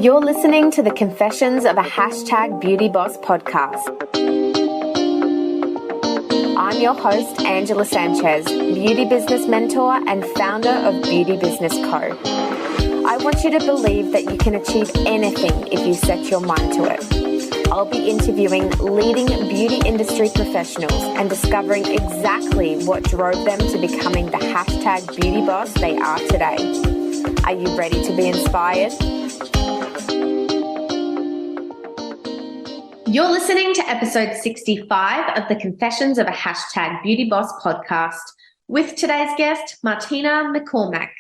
You're listening to the Confessions of a Hashtag Beauty Boss podcast. I'm your host, Angela Sanchez, beauty business mentor and founder of Beauty Business Co. I want you to believe that you can achieve anything if you set your mind to it. I'll be interviewing leading beauty industry professionals and discovering exactly what drove them to becoming the hashtag beauty boss they are today. Are you ready to be inspired? You're listening to episode 65 of the Confessions of a Hashtag Beauty Boss podcast with today's guest, Martina McCormack.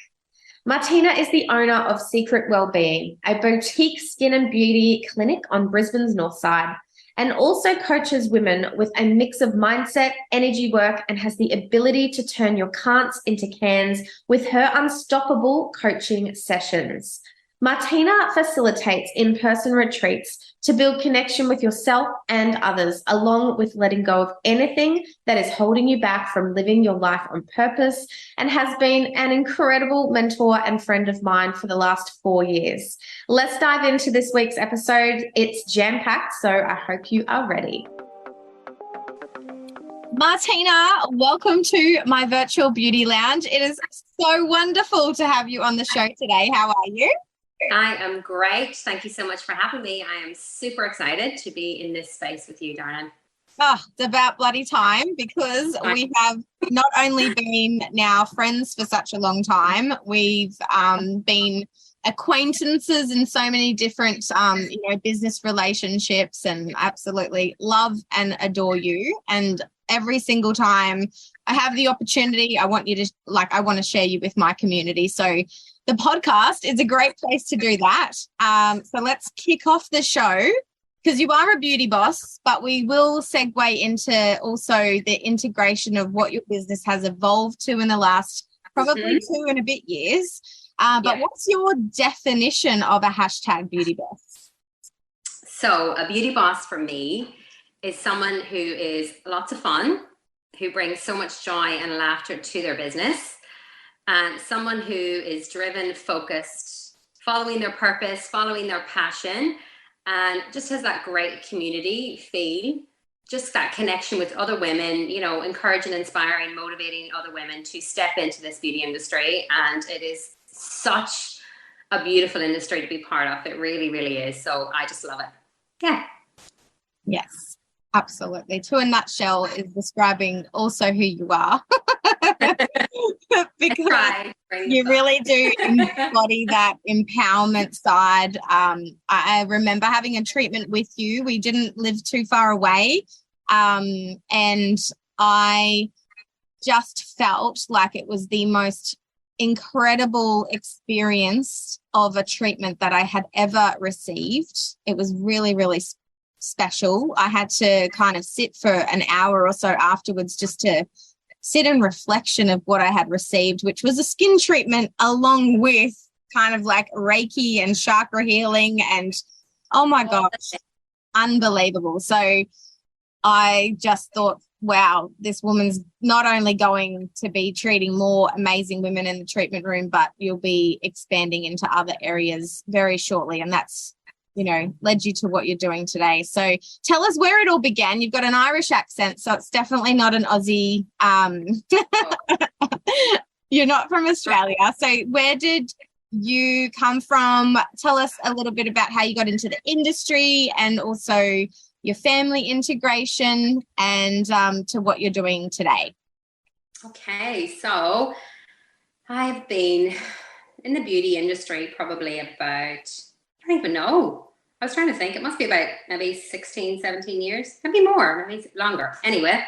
Martina is the owner of Secret Wellbeing, a boutique skin and beauty clinic on Brisbane's Northside, and also coaches women with a mix of mindset, energy work, and has the ability to turn your cants into cans with her unstoppable coaching sessions. Martina facilitates in-person retreats to build connection with yourself and others, along with letting go of anything that is holding you back from living your life on purpose, and has been an incredible mentor and friend of mine for the last 4 years. Let's dive into this week's episode. It's jam-packed, so I hope you are ready. Martina, welcome to my virtual beauty lounge. It is so wonderful to have you on the show today. How are you? I am great. Thank you so much for having me. I am super excited to be in this space with you, darling. Oh, it's about bloody time, because we have not only been now friends for such a long time, we've been acquaintances in so many different business relationships, and absolutely love and adore you. And every single time I have the opportunity, I want to share you with my community. So the podcast is a great place to do that. So let's kick off the show, because you are a beauty boss, but we will segue into also the integration of what your business has evolved to in the last probably 2 and a bit years. But what's your definition of a hashtag beauty boss? So a beauty boss for me is someone who is lots of fun, who brings so much joy and laughter to their business, and someone who is driven, focused, following their purpose, following their passion, and just has that great community feel, just that connection with other women, encouraging, inspiring, motivating other women to step into this beauty industry. And it is such a beautiful industry to be part of. It really, really is. So I just love it. Yeah. Yes, absolutely. To a nutshell is describing also who you are. Because you really do embody that empowerment side. I remember having a treatment with you. We didn't live too far away. And I just felt like it was the most incredible experience of a treatment that I had ever received. It was really, really special. I had to kind of sit for an hour or so afterwards just to sit in reflection of what I had received, which was a skin treatment along with kind of like Reiki and chakra healing, and oh my gosh, unbelievable. So I just thought, wow, this woman's not only going to be treating more amazing women in the treatment room, but you'll be expanding into other areas very shortly. And that's, led you to what you're doing today. So tell us where it all began. You've got an Irish accent, so it's definitely not an Aussie. You're not from Australia. So where did you come from? Tell us a little bit about how you got into the industry, and also your family integration, and to what you're doing today. Okay, so I've been in the beauty industry probably about, I don't even know. I was trying to think. It must be about maybe 16, 17 years, maybe more, maybe longer. Anyway,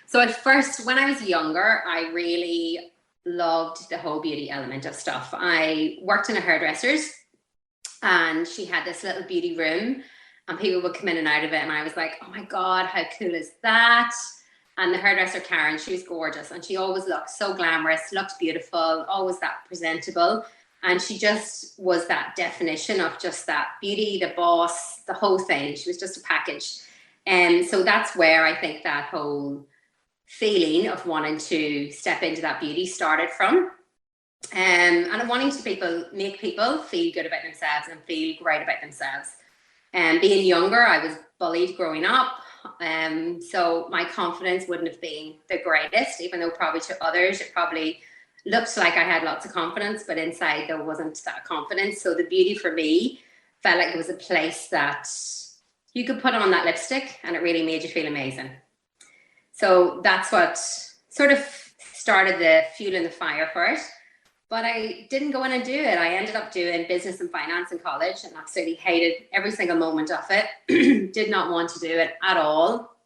so at first, when I was younger, I really loved the whole beauty element of stuff. I worked in a hairdresser's, and she had this little beauty room, and people would come in and out of it. And I was like, oh my God, how cool is that? And the hairdresser, Karen, she was gorgeous. And she always looked so glamorous, looked beautiful, always that presentable. And she just was that definition of just that beauty, the boss, the whole thing. She was just a package. And so that's where I think that whole feeling of wanting to step into that beauty started from. And wanting to make people feel good about themselves and feel great about themselves. And being younger, I was bullied growing up. So my confidence wouldn't have been the greatest, even though probably to others, it probably looked like I had lots of confidence, but inside there wasn't that confidence. So the beauty for me felt like it was a place that you could put on that lipstick and it really made you feel amazing. So that's what sort of started the fuel in the fire for it. But I didn't go in and do it. I ended up doing business and finance in college and absolutely hated every single moment of it. Did not want to do it at all.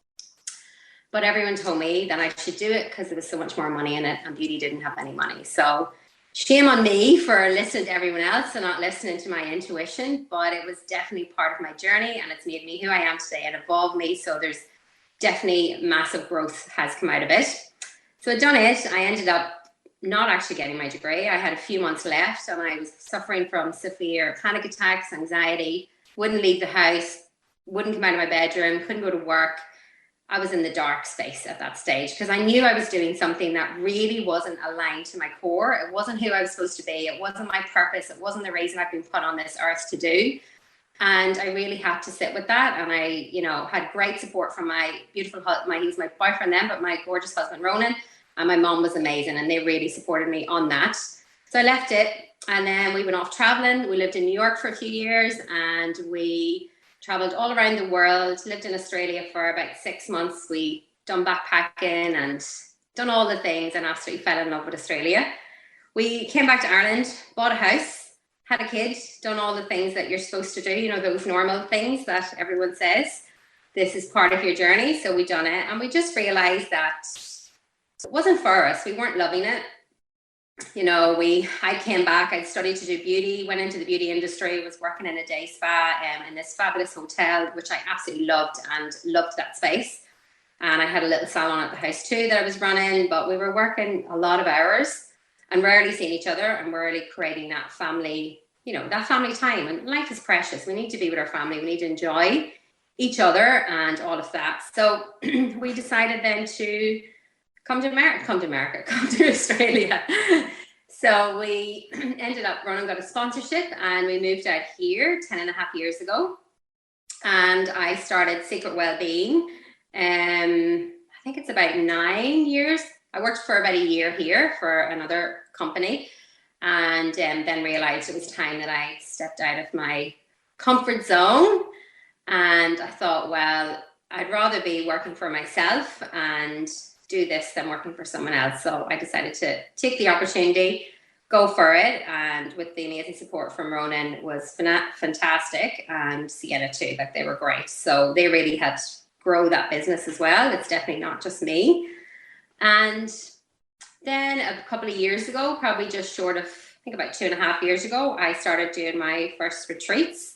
But everyone told me that I should do it because there was so much more money in it and beauty didn't have any money. So shame on me for listening to everyone else and not listening to my intuition. But it was definitely part of my journey and it's made me who I am today and evolved me. So there's definitely massive growth has come out of it. So I'd done it. I ended up not actually getting my degree. I had a few months left and I was suffering from severe panic attacks, anxiety, wouldn't leave the house, wouldn't come out of my bedroom, couldn't go to work. I was in the dark space at that stage because I knew I was doing something that really wasn't aligned to my core. It wasn't who I was supposed to be. It wasn't my purpose. It wasn't the reason I've been put on this earth to do. And I really had to sit with that. And I, had great support from my beautiful husband. He was my boyfriend then, but my gorgeous husband, Ronan. And my mom was amazing and they really supported me on that. So I left it and then we went off traveling. We lived in New York for a few years and we traveled all around the world, lived in Australia for about 6 months. We done backpacking and done all the things and absolutely fell in love with Australia. We came back to Ireland, bought a house, had a kid, done all the things that you're supposed to do, those normal things that everyone says. This is part of your journey. So we done it and we just realized that it wasn't for us. We weren't loving it. I came back, I'd studied to do beauty, went into the beauty industry, was working in a day spa in this fabulous hotel, which I absolutely loved and loved that space. And I had a little salon at the house too that I was running, but we were working a lot of hours and rarely seeing each other and rarely creating that family, that family time. And life is precious. We need to be with our family. We need to enjoy each other and all of that. So we decided then to come to Australia. So we ended up got a sponsorship and we moved out here 10.5 years ago. And I started Secret Wellbeing. I think it's about 9 years. I worked for about a year here for another company and then realized it was time that I stepped out of my comfort zone. And I thought, well, I'd rather be working for myself and do this than working for someone else. So I decided to take the opportunity, go for it. And with the amazing support from Ronan, it was fantastic. And Sienna too, that they were great. So they really helped grow that business as well. It's definitely not just me. And then a couple of years ago, probably just short of, I think about 2.5 years ago, I started doing my first retreats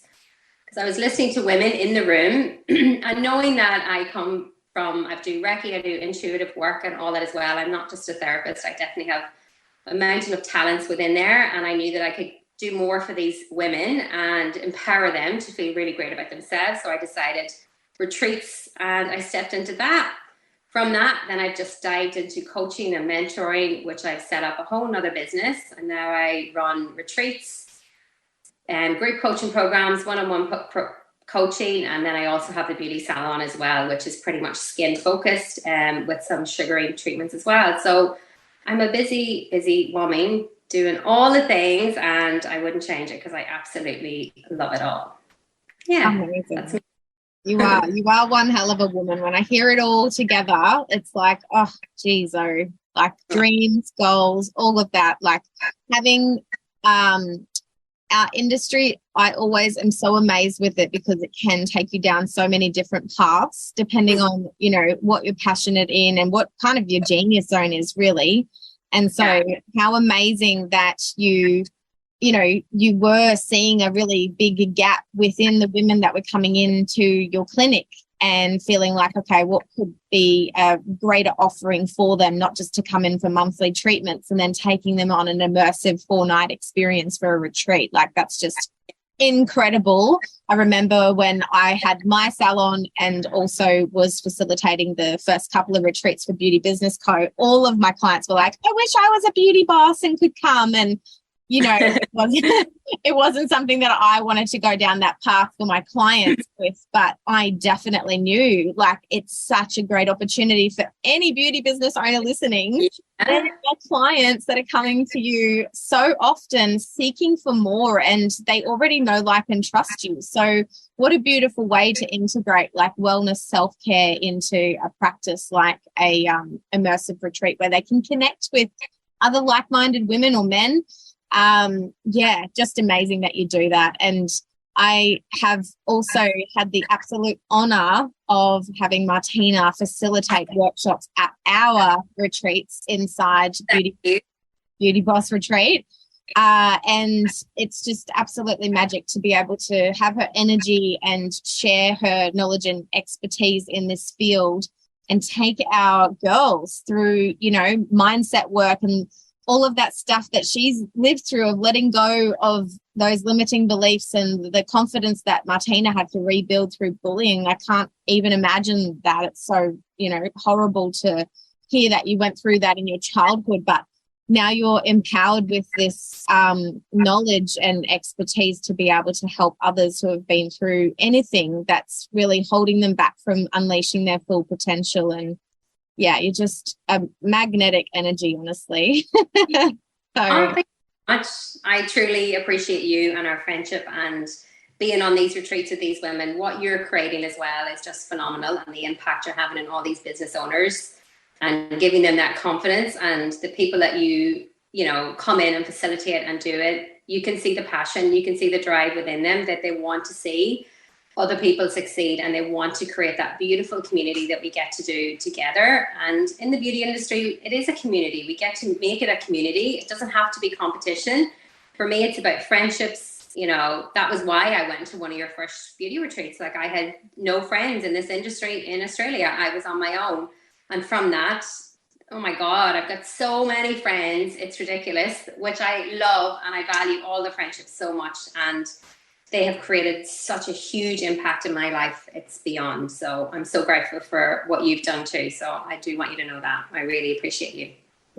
because I was listening to women in the room and knowing that I do Reiki, I do intuitive work and all that as well. I'm not just a therapist. I definitely have a mountain of talents within there. And I knew that I could do more for these women and empower them to feel really great about themselves. So I decided retreats and I stepped into that. From that, then I just dived into coaching and mentoring, which I've set up a whole nother business. And now I run retreats and group coaching programs, one-on-one coaching, and then I also have the beauty salon as well, which is pretty much skin focused with some sugaring treatments as well. So I'm a busy woman doing all the things and I wouldn't change it because I absolutely love it all. Yeah. Amazing. That's me. You are one hell of a woman. When I hear it all together, it's like, oh geez, like dreams, goals, all of that, like having our industry, I always am so amazed with it because it can take you down so many different paths depending on, what you're passionate in and what kind of your genius zone is really. And so how amazing that you were seeing a really big gap within the women that were coming into your clinic and feeling like, okay, what could be a greater offering for them, not just to come in for monthly treatments and then taking them on an immersive 4-night experience for a retreat. Like that's just incredible. I remember when I had my salon and also was facilitating the first couple of retreats for Beauty Business Co. All of my clients were like, I wish I was a beauty boss and could come. And, you know, it wasn't something that I wanted to go down that path for my clients with, but I definitely knew like it's such a great opportunity for any beauty business owner listening. There are clients that are coming to you so often seeking for more, and they already know, like, and trust you. So what a beautiful way to integrate like wellness, self-care into a practice like a immersive retreat where they can connect with other like-minded women or men. Yeah, just amazing that you do that. And I have also had the absolute honor of having Martina facilitate workshops at our retreats inside Beauty Boss Retreat. And it's just absolutely magic to be able to have her energy and share her knowledge and expertise in this field and take our girls through, you know, mindset work and all of that stuff that she's lived through of letting go of those limiting beliefs and the confidence that Martina had to rebuild through bullying. I can't even imagine that. It's so, you know, horrible to hear that you went through that in your childhood, but now you're empowered with this knowledge and expertise to be able to help others who have been through anything that's really holding them back from unleashing their full potential. And yeah, you're just a magnetic energy, honestly. So, thank you so much. I truly appreciate you and our friendship and being on these retreats with these women. What you're creating as well is just phenomenal, and the impact you're having on all these business owners and giving them that confidence. And the people that you know, come in and facilitate and do it, you can see the passion, you can see the drive within them that they want to see other people succeed, and they want to create that beautiful community that we get to do together. And in the beauty industry, it is a community. We get to make it a community. It doesn't have to be competition. For me, it's about friendships. You know, that was why I went to one of your first beauty retreats. Like, I had no friends in this industry in Australia. I was on my own. And from that, oh my God, I've got so many friends. It's ridiculous, which I love, and I value all the friendships so much. And they have created such a huge impact in my life. It's beyond. So I'm so grateful for what you've done too. So I do want you to know that. I really appreciate you.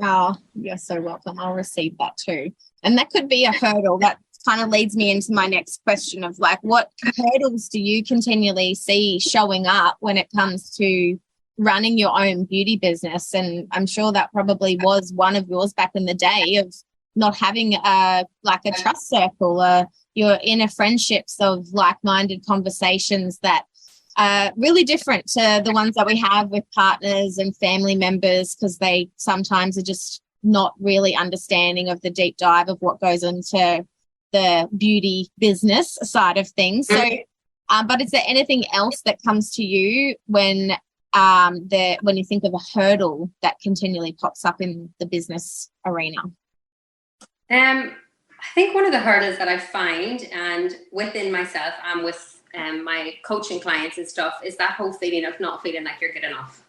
Oh, you're so welcome. I'll receive that too. And that could be a hurdle. That kind of leads me into my next question of like, what hurdles do you continually see showing up when it comes to running your own beauty business? And I'm sure that probably was one of yours back in the day, of not having a trust circle, your inner friendships of like-minded conversations that are really different to the ones that we have with partners and family members, because they sometimes are just not really understanding of the deep dive of what goes into the beauty business side of things. So, but is there anything else that comes to you when you think of a hurdle that continually pops up in the business arena? I think one of the hurdles that I find, and within myself and with my coaching clients and stuff, is that whole feeling of not feeling like you're good enough.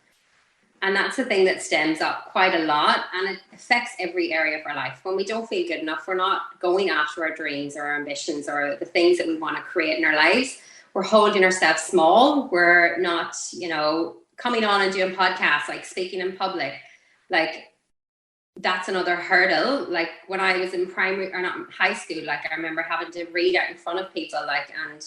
And that's the thing that stems up quite a lot, and it affects every area of our life. When we don't feel good enough, we're not going after our dreams or our ambitions or the things that we want to create in our lives. We're holding ourselves small. We're not, you know, coming on and doing podcasts, like speaking in public. Like, that's another hurdle. Like, when I was in primary, or not high school, like, I remember having to read out in front of people, like, and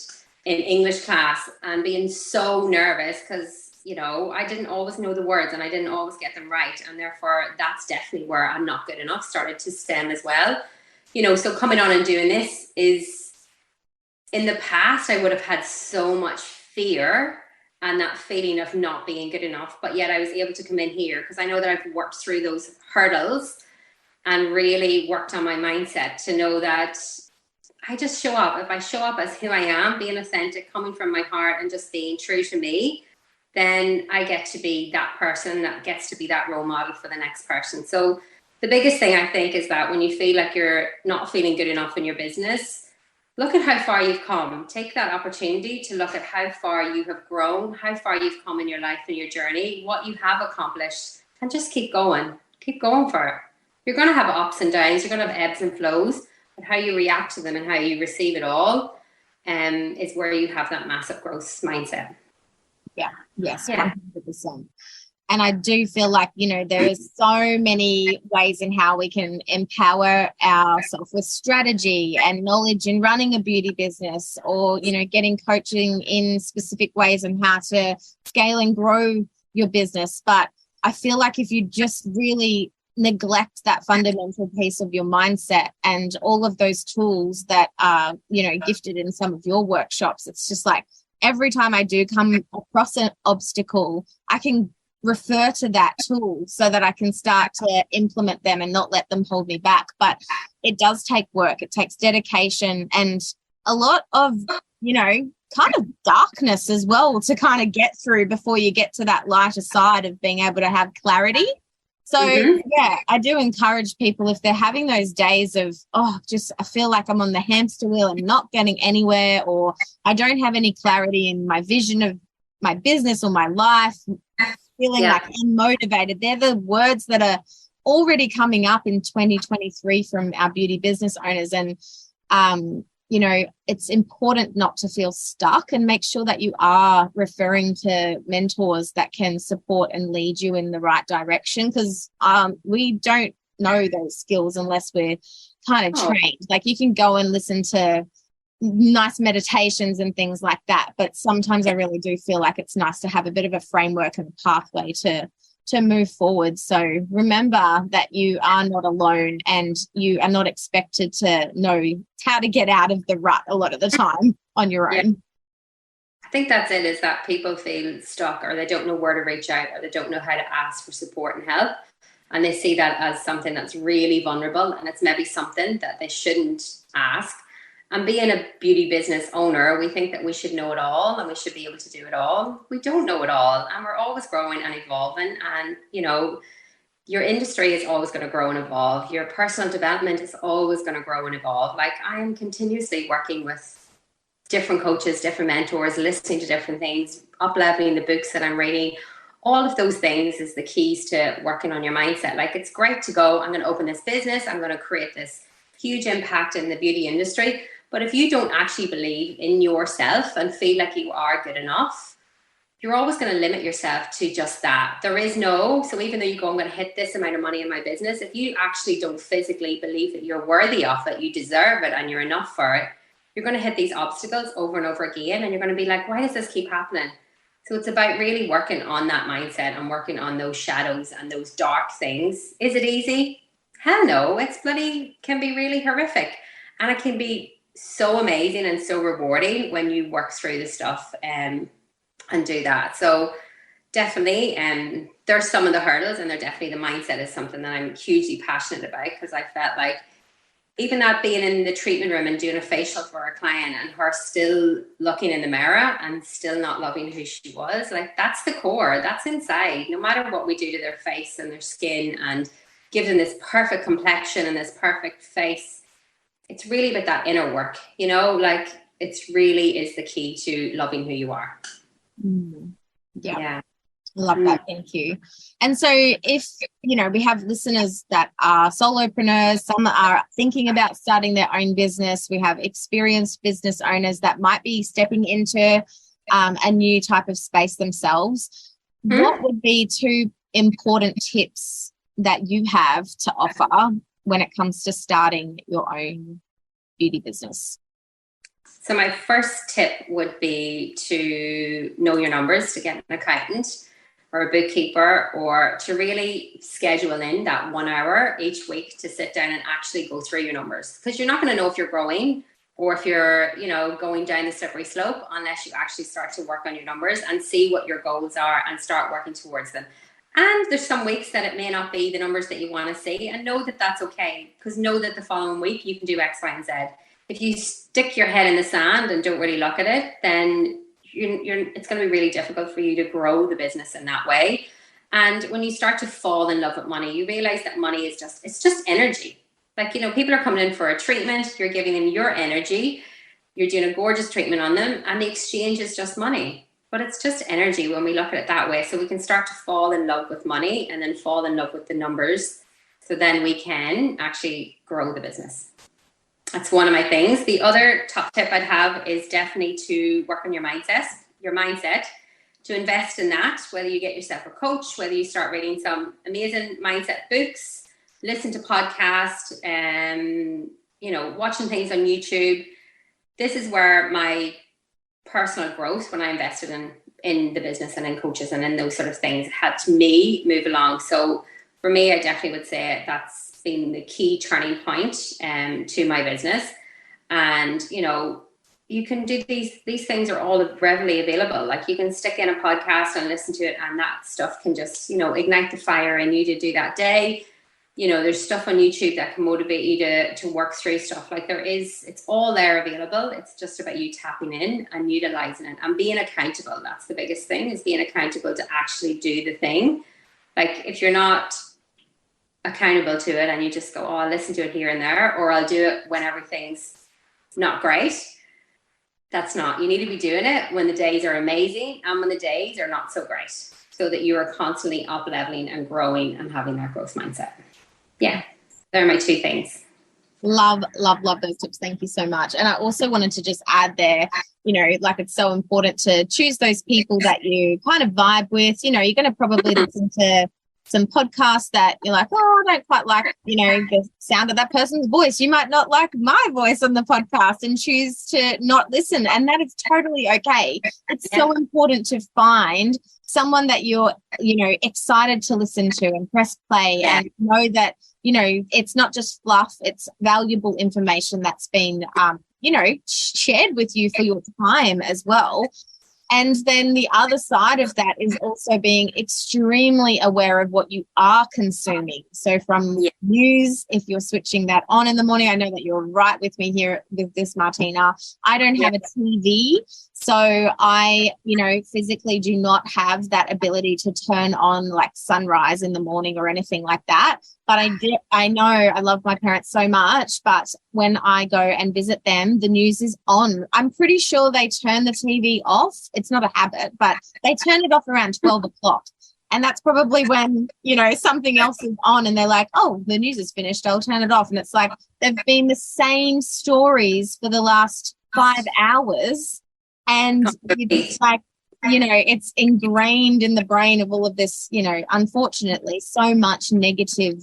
in English class, and being so nervous because, you know, I didn't always know the words and I didn't always get them right. And therefore, that's definitely where I'm not good enough started to stem as well. You know, so coming on and doing this is, in the past, I would have had so much fear and that feeling of not being good enough. But yet I was able to come in here because I know that I've worked through those hurdles and really worked on my mindset to know that I just show up. If I show up as who I am, being authentic, coming from my heart and just being true to me, then I get to be that person that gets to be that role model for the next person. So the biggest thing I think is that when you feel like you're not feeling good enough in your business, look at how far you've come. Take that opportunity to look at how far you have grown, how far you've come in your life and your journey, what you have accomplished, and just keep going. Keep going for it. You're going to have ups and downs. You're going to have ebbs and flows, but how you react to them and how you receive it all is where you have that massive growth mindset. Yeah, yes, 100%. And I do feel like, there's so many ways in how we can empower ourselves with strategy and knowledge in running a beauty business, or, getting coaching in specific ways on how to scale and grow your business. But I feel like if you just really neglect that fundamental piece of your mindset and all of those tools that are, gifted in some of your workshops, it's just like every time I do come across an obstacle, I can refer to that tool so that I can start to implement them and not let them hold me back. But it does take work. It takes dedication and a lot of, kind of darkness as well to kind of get through before you get to that lighter side of being able to have clarity. So, yeah, I do encourage people, if they're having those days of, I feel like I'm on the hamster wheel and not getting anywhere, or I don't have any clarity in my vision of my business or my life, feeling like unmotivated. They're the words that are already coming up in 2023 from our beauty business owners. And, it's important not to feel stuck, and make sure that you are referring to mentors that can support and lead you in the right direction, because we don't know those skills unless we're kind of trained. Like, you can go and listen to nice meditations and things like that, but sometimes I really do feel like it's nice to have a bit of a framework and a pathway to move forward. So remember that you are not alone, and you are not expected to know how to get out of the rut a lot of the time on your own. I think that's it, is that people feel stuck, or they don't know where to reach out, or they don't know how to ask for support and help, and they see that as something that's really vulnerable, and it's maybe something that they shouldn't ask. And being a beauty business owner, we think that we should know it all and we should be able to do it all. We don't know it all, and we're always growing and evolving. And, your industry is always going to grow and evolve. Your personal development is always going to grow and evolve. Like, I am continuously working with different coaches, different mentors, listening to different things, up-leveling the books that I'm reading. All of those things is the keys to working on your mindset. Like, it's great to go, I'm going to open this business, I'm going to create this huge impact in the beauty industry. But if you don't actually believe in yourself and feel like you are good enough, you're always going to limit yourself to just that. So even though you go, I'm going to hit this amount of money in my business, if you actually don't physically believe that you're worthy of it, you deserve it, and you're enough for it, you're going to hit these obstacles over and over again. And you're going to be like, why does this keep happening? So it's about really working on that mindset and working on those shadows and those dark things. Is it easy? Hell no. It's can be really horrific. And it can be so amazing and so rewarding when you work through the stuff and do that. So definitely, there's some of the hurdles, and they're definitely, the mindset is something that I'm hugely passionate about, because I felt like even that being in the treatment room and doing a facial for a client, and her still looking in the mirror and still not loving who she was, like, that's the core, that's inside. No matter what we do to their face and their skin and give them this perfect complexion and this perfect face, it's really about that inner work, like, it's really is the key to loving who you are. Yeah. Love that. Thank you. And so if, we have listeners that are solopreneurs, some are thinking about starting their own business. We have experienced business owners that might be stepping into a new type of space themselves. What would be 2 important tips that you have to offer when it comes to starting your own beauty business? So my first tip would be to know your numbers, to get an accountant or a bookkeeper, or to really schedule in that 1 hour each week to sit down and actually go through your numbers. Because you're not going to know if you're growing or if you're, going down the slippery slope unless you actually start to work on your numbers and see what your goals are and start working towards them. And there's some weeks that it may not be the numbers that you want to see, and know that that's okay, because know that the following week you can do X, Y, and Z. If you stick your head in the sand and don't really look at it, then it's going to be really difficult for you to grow the business in that way. And when you start to fall in love with money, you realize that money is just energy. Like, people are coming in for a treatment, you're giving them your energy, you're doing a gorgeous treatment on them, and the exchange is just money. But it's just energy when we look at it that way. So we can start to fall in love with money and then fall in love with the numbers. So then we can actually grow the business. That's one of my things. The other top tip I'd have is definitely to work on your mindset, to invest in that, whether you get yourself a coach, whether you start reading some amazing mindset books, listen to podcasts, watching things on YouTube. This is where my personal growth, when I invested in the business and in coaches and in those sort of things, helped me move along. So for me, I definitely would say that's been the key turning point to my business. And you can do these things are all readily available. Like you can stick in a podcast and listen to it, and that stuff can just ignite the fire in you to do that day. There's stuff on YouTube that can motivate you to work through stuff. Like it's all there available. It's just about you tapping in and utilizing it and being accountable. That's the biggest thing, is being accountable to actually do the thing. Like if you're not accountable to it and you just go, oh, I'll listen to it here and there, or I'll do it when everything's not great. You need to be doing it when the days are amazing and when the days are not so great, so that you are constantly up leveling and growing and having that growth mindset. Yeah, they're my two things. Love those tips. Thank you so much. And I also wanted to just add there, like it's so important to choose those people that you kind of vibe with. You're going to probably listen to some podcasts that you're like, oh, I don't quite like, the sound of that person's voice. You might not like my voice on the podcast and choose to not listen. And that is totally okay. It's so important to find someone that you're, excited to listen to and press play and know that, it's not just fluff, it's valuable information that's been, shared with you for your time as well. And then the other side of that is also being extremely aware of what you are consuming. So from news, if you're switching that on in the morning, I know that you're right with me here with this, Martina. I don't have a TV, so I, physically do not have that ability to turn on like sunrise in the morning or anything like that. But I know I love my parents so much, but when I go and visit them, the news is on. I'm pretty sure they turn the TV off. It's not a habit, but they turn it off around 12 o'clock. And that's probably when, something else is on and they're like, oh, the news is finished, I'll turn it off. And it's like they've been the same stories for the last 5 hours. And it's like, it's ingrained in the brain of all of this, unfortunately, so much negative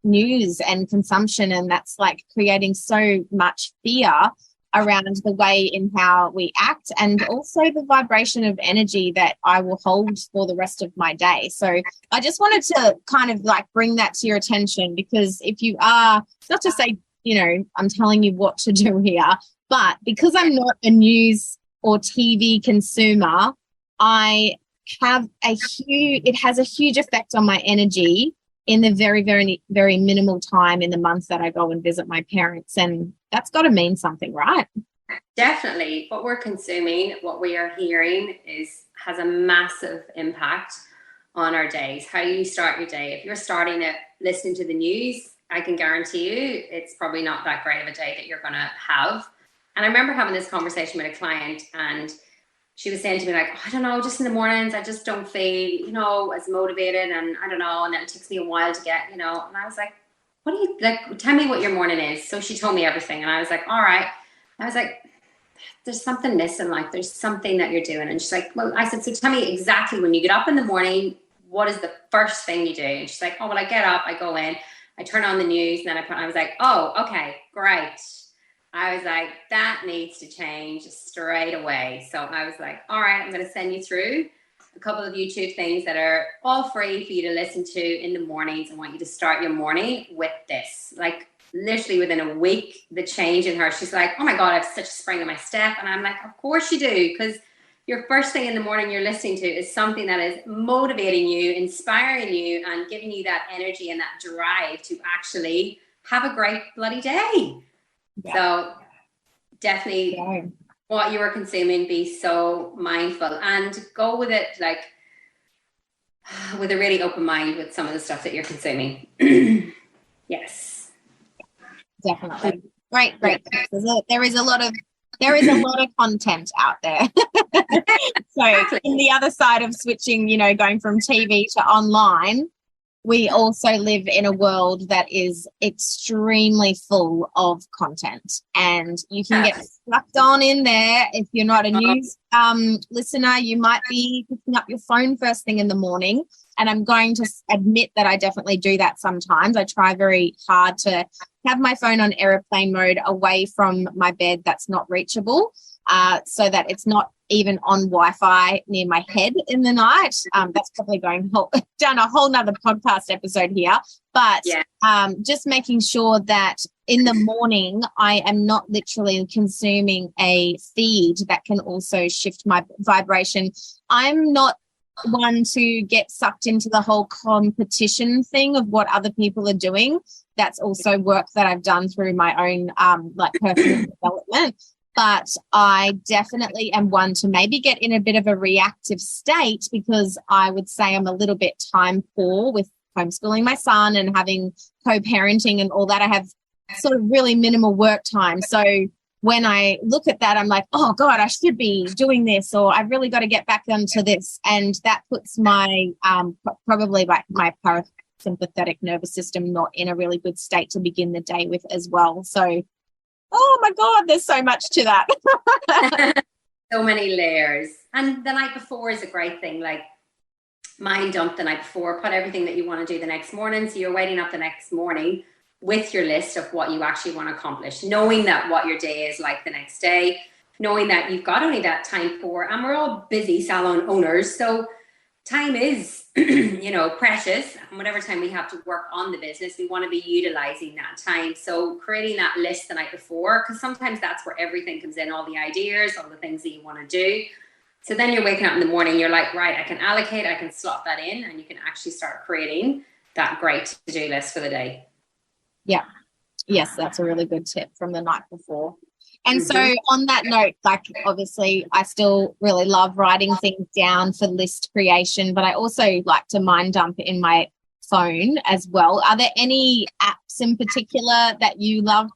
news and consumption, and that's like creating so much fear around the way in how we act, and also the vibration of energy that I will hold for the rest of my day. So I just wanted to kind of like bring that to your attention, because if you are, not to say, I'm telling you what to do here, but because I'm not a news or TV consumer, it has a huge effect on my energy in the very, very, very minimal time in the month that I go and visit my parents. And that's got to mean something, right? Definitely. What we're consuming, what we are hearing has a massive impact on our days. How you start your day. If you're starting it listening to the news, I can guarantee you it's probably not that great of a day that you're going to have. And I remember having this conversation with a client, and she was saying to me like, I don't know, just in the mornings, I just don't feel, as motivated, and I don't know. And then it takes me a while to get, and I was like, what do you like? Tell me what your morning is. So she told me everything. And I was like, all right. I was like, there's something missing. Like there's something that you're doing. And she's like, well, I said, so tell me exactly when you get up in the morning, what is the first thing you do? And she's like, oh, well, I get up, I go in, I turn on the news. And then I was like, oh, okay, great. I was like, that needs to change straight away. So I was like, all right, I'm going to send you through a couple of YouTube things that are all free for you to listen to in the mornings. I want you to start your morning with this. Like literally within a week, the change in her, she's like, oh my God, I have such a spring in my step. And I'm like, of course you do. Because your first thing in the morning you're listening to is something that is motivating you, inspiring you, and giving you that energy and that drive to actually have a great bloody day. Yeah. So definitely what you are consuming, be so mindful and go with it like with a really open mind with some of the stuff that you're consuming. Yes. Definitely. Great. There is a lot of content out there. So in the other side of switching, going from TV to online, we also live in a world that is extremely full of content, and you can get sucked on in there. If you're not a news listener, you might be picking up your phone first thing in the morning. And I'm going to admit that I definitely do that sometimes. I try very hard to have my phone on airplane mode away from my bed that's not reachable, so that it's not even on Wi-Fi near my head in the night. That's probably going down a whole nother podcast episode here. But just making sure that in the morning I am not literally consuming a feed that can also shift my vibration. I'm not one to get sucked into the whole competition thing of what other people are doing. That's also work that I've done through my own personal development. But I definitely am one to maybe get in a bit of a reactive state, because I would say I'm a little bit time poor with homeschooling my son and having co-parenting and all that. I have sort of really minimal work time. So when I look at that, I'm like, oh God, I should be doing this, or I've really got to get back onto this. And that puts my probably like my parasympathetic nervous system not in a really good state to begin the day with as well. So, oh my God, there's so much to that. So many layers. And the night before is a great thing. Like, mind dump the night before, put everything that you want to do the next morning. So you're waking up the next morning with your list of what you actually want to accomplish, knowing that what your day is like the next day, knowing that you've got only that time for, and we're all busy salon owners, so time is, precious. And whatever time we have to work on the business, we want to be utilizing that time. So creating that list the night before, because sometimes that's where everything comes in, all the ideas, all the things that you want to do. So then you're waking up in the morning, you're like, right, I can allocate, I can slot that in, and you can actually start creating that great to-do list for the day. Yeah. Yes, that's a really good tip from the night before. And so on that note, like obviously I still really love writing things down for list creation, but I also like to mind dump in my phone as well. Are there any apps in particular that you love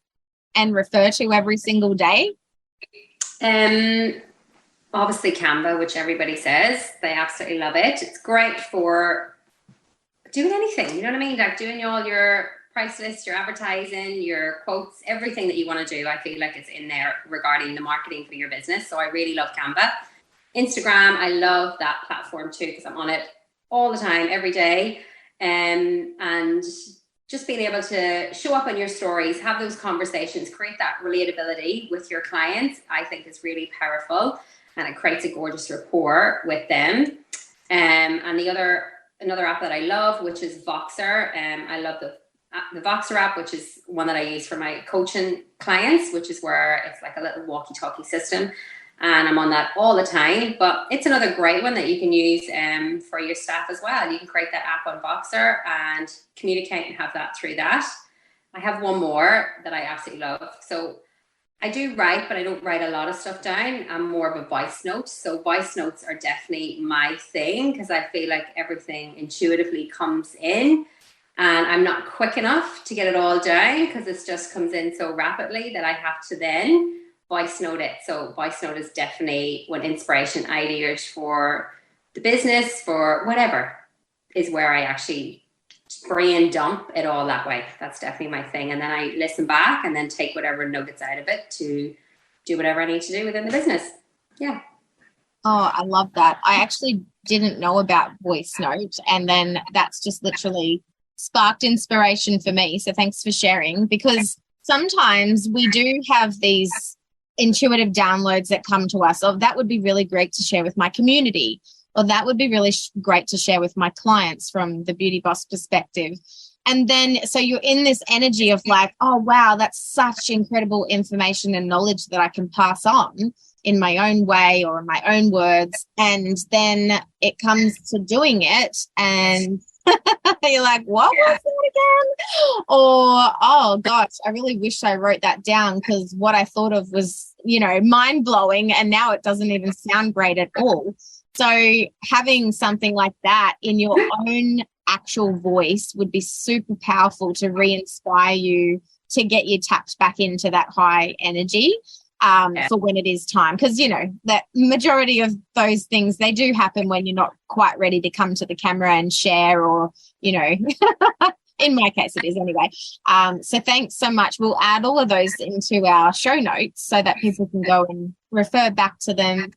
and refer to every single day? Obviously Canva, which everybody says. They absolutely love it. It's great for doing anything, you know what I mean? Like doing all your price list, your advertising, your quotes, everything that you want to do. I feel like it's in there regarding the marketing for your business. So I really love Canva. Instagram, I love that platform too, because I'm on it all the time, every day. And just being able to show up on your stories, have those conversations, create that relatability with your clients, I think is really powerful. And it creates a gorgeous rapport with them. And another app that I love, which is Voxer. I love the Voxer app, which is one that I use for my coaching clients, which is where it's like a little walkie-talkie system, and I'm on that all the time. But it's another great one that you can use for your staff as well. You can create that app on Voxer and communicate and have that through that. I have one more that I absolutely love. So I do write, but I don't write a lot of stuff down. I'm more of a voice note. So voice notes are definitely my thing, because I feel like everything intuitively comes in. And I'm not quick enough to get it all down, because it just comes in so rapidly that I have to then voice note it. So voice note is definitely when inspiration, ideas for the business, for whatever, is where I actually brain dump it all that way. That's definitely my thing. And then I listen back and then take whatever nuggets out of it to do whatever I need to do within the business. Yeah. Oh, I love that. I actually didn't know about voice note, and then that's just literally sparked inspiration for me. So thanks for sharing, because sometimes we do have these intuitive downloads that come to us of that would be really great to share with my community, or that would be really great to share with my clients from the Beauty Boss perspective. And then so you're in this energy of like, oh wow, that's such incredible information and knowledge that I can pass on in my own way or in my own words. And then it comes to doing it and you're like, what was that again? Or, oh gosh, I really wish I wrote that down, because what I thought of was, mind blowing, and now it doesn't even sound great at all. So having something like that in your own actual voice would be super powerful to re-inspire you, to get you tapped back into that high energy. for when it is time. Because, you know, the majority of those things, they do happen when you're not quite ready to come to the camera and share, or, you know, in my case it is anyway. So thanks so much. We'll add all of those into our show notes so that people can go and refer back to them.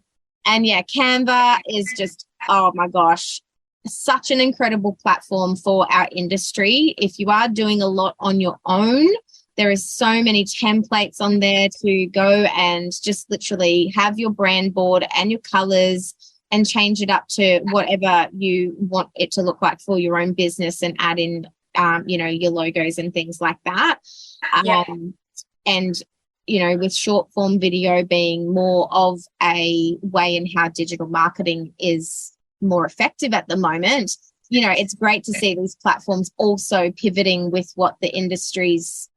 And yeah, Canva is just, oh my gosh, such an incredible platform for our industry. If you are doing a lot on your own, there is so many templates on there to go and just literally have your brand board and your colors and change it up to whatever you want it to look like for your own business, and add in, you know, your logos and things like that. And, you know, with short form video being more of a way in how digital marketing is more effective at the moment, you know, it's great to see these platforms also pivoting with what the industry's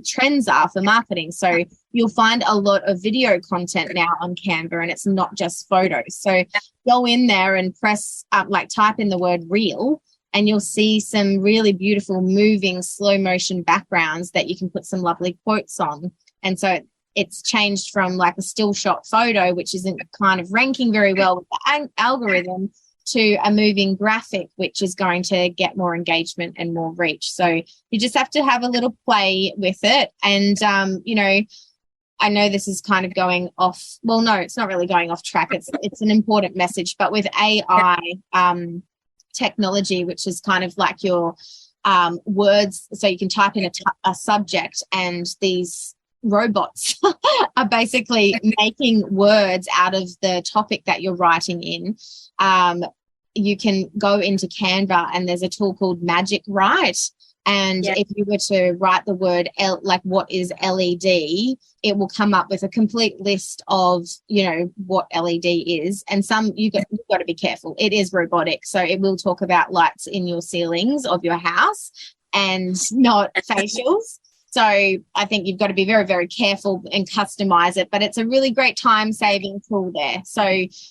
trends are for marketing. So you'll find a lot of video content now on Canva, and it's not just photos. So go in there and press, like type in the word reel, and you'll see some really beautiful moving slow motion backgrounds that you can put some lovely quotes on. And so it's changed from like a still shot photo, which isn't kind of ranking very well with the algorithm, to a moving graphic, which is going to get more engagement and more reach. So you just have to have a little play with it. And, you know, I know this is kind of going off. Well, no, it's not really going off track. It's an important message. But with AI technology, which is kind of like your words, so you can type in a subject, and these robots are basically making words out of the topic that you're writing in. You can go into Canva, and there's a tool called Magic Write. And if you were to write the word like what is LED, it will come up with a complete list of, you know, what LED is. And some you've got to be careful. It is robotic. So it will talk about lights in your ceilings of your house and not facials. So I think you've got to be very, very careful and customize it. But it's a really great time-saving tool there. So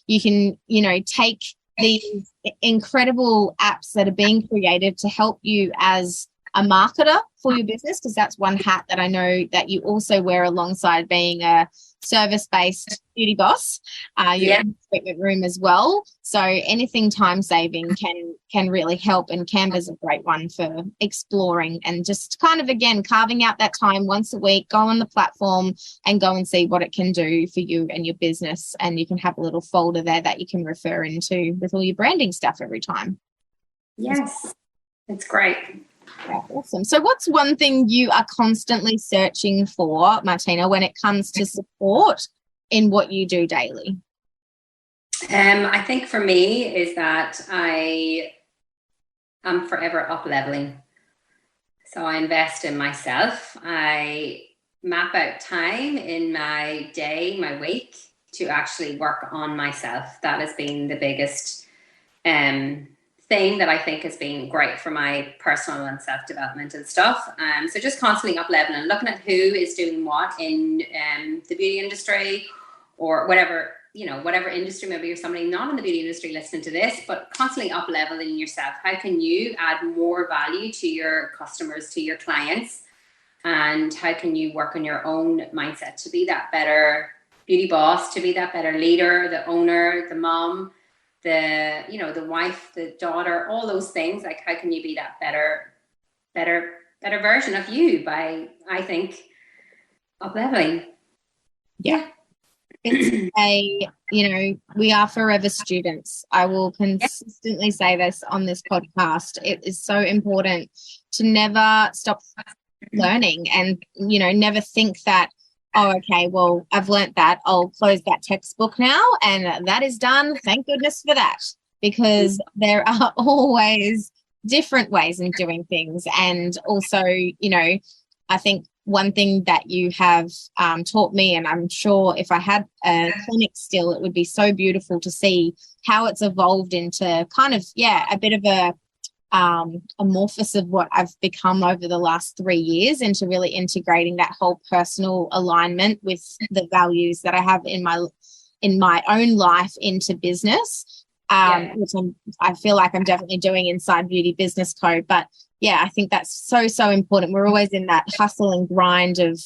you can, you know, take these incredible apps that are being created to help you as a marketer for your business, because that's one hat that I know that you also wear alongside being a service-based beauty boss. You have a treatment room as well. So anything time-saving can really help, and Canva's a great one for exploring and just kind of, again, carving out that time once a week, go on the platform and go and see what it can do for you and your business. And you can have a little folder there that you can refer into with all your branding stuff every time. Yes, it's great. Yeah, awesome. So what's one thing you are constantly searching for, Martina, when it comes to support in what you do daily? I think for me is that I am forever up leveling. So I invest in myself. I map out time in my day, my week, to actually work on myself. That has been the biggest thing that I think has been great for my personal and self-development and stuff. So just constantly up leveling and looking at who is doing what in the beauty industry, or whatever, you know, whatever industry. Maybe you're somebody not in the beauty industry listening to this, but constantly up leveling yourself. How can you add more value to your customers, to your clients? And how can you work on your own mindset to be that better beauty boss, to be that better leader, the owner, the mom, the, you know, the wife, the daughter, all those things. Like, how can you be that better version of you by, I think, up leveling? Yeah. It's you know, we are forever students. I will consistently say this on this podcast. It is so important to never stop learning, and, you know, never think that, oh, okay, well, I've learnt that, I'll close that textbook now and that is done. Thank goodness for that, because there are always different ways of doing things. And also, you know, I think one thing that you have taught me, and I'm sure if I had a clinic still, it would be so beautiful to see how it's evolved into kind of, a bit of a amorphous of what I've become over the last 3 years, into really integrating that whole personal alignment with the values that I have in my own life into business, which I feel like I'm definitely doing inside Beauty Business Co. But yeah, I think that's so important. We're always in that hustle and grind of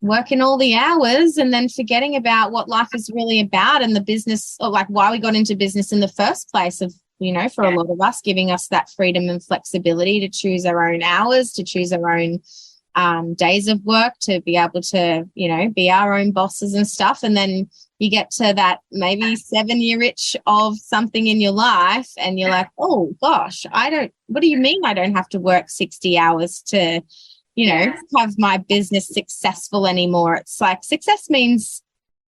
working all the hours and then forgetting about what life is really about and the business, or like why we got into business in the first place, of, you know, for a lot of us, giving us that freedom and flexibility to choose our own hours, to choose our own days of work, to be able to, you know, be our own bosses and stuff. And then you get to that maybe 7-year itch of something in your life and you're like, oh gosh, what do you mean I don't have to work 60 hours to, you know, have my business successful anymore? It's like success means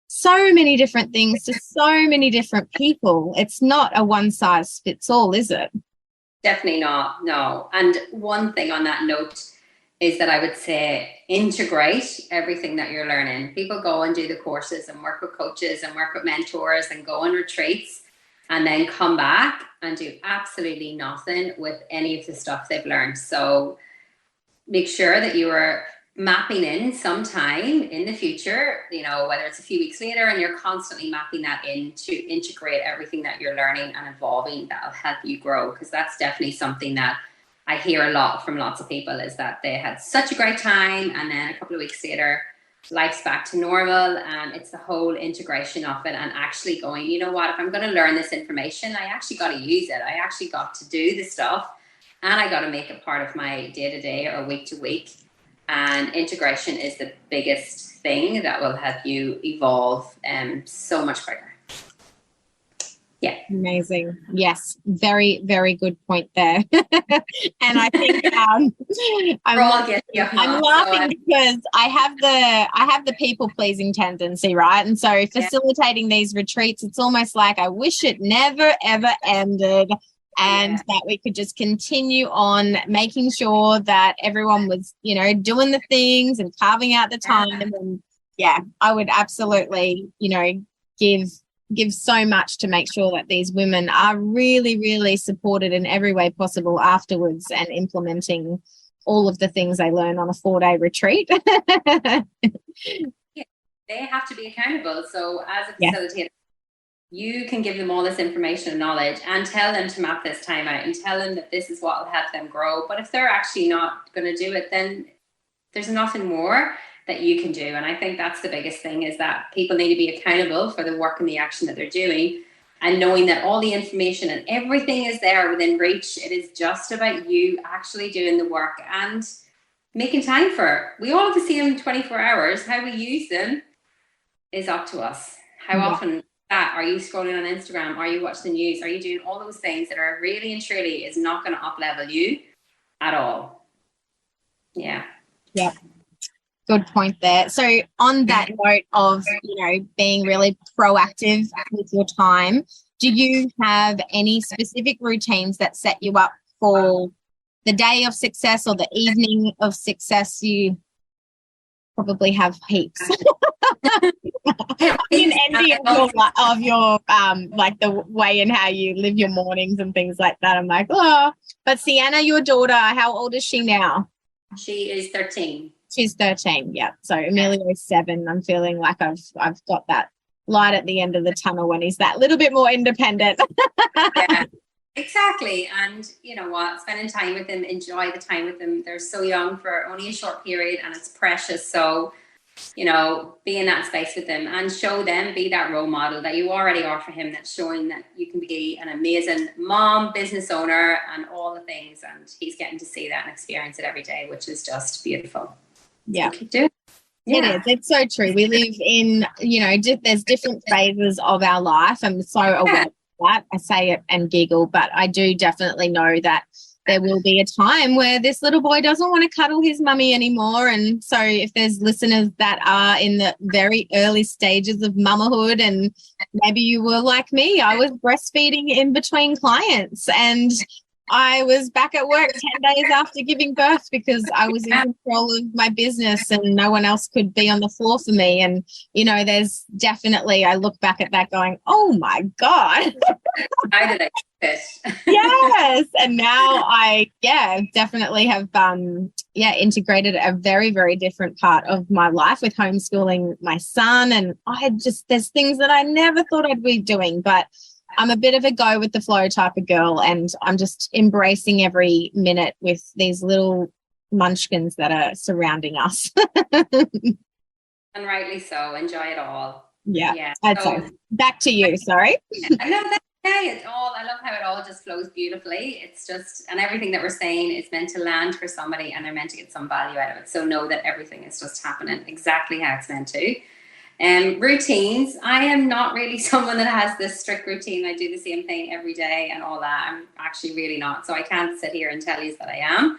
so many different things to so many different people. It's not a one size fits all, is it? Definitely not, no. And one thing on that note is that I would say integrate everything that you're learning. People go and do the courses and work with coaches and work with mentors and go on retreats and then come back and do absolutely nothing with any of the stuff they've learned. So make sure that you are mapping in some time in the future, you know, whether it's a few weeks later, and you're constantly mapping that in to integrate everything that you're learning and evolving that'll help you grow. Because that's definitely something that I hear a lot from lots of people, is that they had such a great time and then a couple of weeks later life's back to normal. And it's the whole integration of it and actually going, you know what, if I'm going to learn this information, I actually got to use it. I actually got to do the stuff and I got to make it part of my day-to-day or week-to-week. And integration is the biggest thing that will help you evolve so much quicker. Yeah. Amazing. Yes. Very, very good point there. And I think I'm laughing because I have the people pleasing tendency, right? And so facilitating these retreats, it's almost like I wish it never, ever ended. And that we could just continue on making sure that everyone was, you know, doing the things and carving out the time. And I would absolutely, you know, give so much to make sure that these women are really, really supported in every way possible afterwards and implementing all of the things they learn on a 4-day retreat. They have to be accountable. So as a facilitator, you can give them all this information and knowledge and tell them to map this time out and tell them that this is what will help them grow. But if they're actually not going to do it, then there's nothing more that you can do. And I think that's the biggest thing, is that people need to be accountable for the work and the action that they're doing, and knowing that all the information and everything is there within reach. It is just about you actually doing the work and making time for it. We all have the same 24 hours. How we use them is up to us. How often are you scrolling on Instagram? Are you watching the news? Are you doing all those things that are really and truly is not going to up-level you at all? Yeah. Yeah. Good point there. So on that note of, you know, being really proactive with your time, do you have any specific routines that set you up for the day of success or the evening of success? You probably have heaps. I'm in envy of your like the way and how you live your mornings and things like that. I'm like, oh. But Sienna, your daughter, how old is she now? She is 13. She's 13, yeah. So Emilio's 7. I'm feeling like I've got that light at the end of the tunnel when he's that little bit more independent. Yeah, exactly. And you know what? Spending time with them, enjoy the time with them. They're so young for only a short period and it's precious. So, you know, be in that space with them and show them, be that role model that you already are for him, that's showing that you can be an amazing mom, business owner, and all the things. And he's getting to see that and experience it every day, which is just beautiful. Yeah. Keep doing it. It is. It's so true. We live in, you know, there's different phases of our life. I'm so aware of that. I say it and giggle, but I do definitely know that there will be a time where this little boy doesn't want to cuddle his mummy anymore. And so if there's listeners that are in the very early stages of mamahood, and maybe you were like me, I was breastfeeding in between clients and I was back at work 10 days after giving birth because I was in control of my business and no one else could be on the floor for me. And, you know, there's definitely, I look back at that going, oh my God. How did I do this? Yes. And now I, definitely have, integrated a very, very different part of my life with homeschooling my son. And there's things that I never thought I'd be doing, but I'm a bit of a go with the flow type of girl, and I'm just embracing every minute with these little munchkins that are surrounding us. And rightly so. Enjoy it all. Yeah, Yeah. I'd So say. Back to you, sorry. I know that's okay. It's all, I love how it all just flows beautifully. It's just, and everything that we're saying is meant to land for somebody and they're meant to get some value out of it. So know that everything is just happening exactly how it's meant to. Routines. I am not really someone that has this strict routine. I do the same thing every day and all that. I'm actually really not. So I can't sit here and tell you that I am.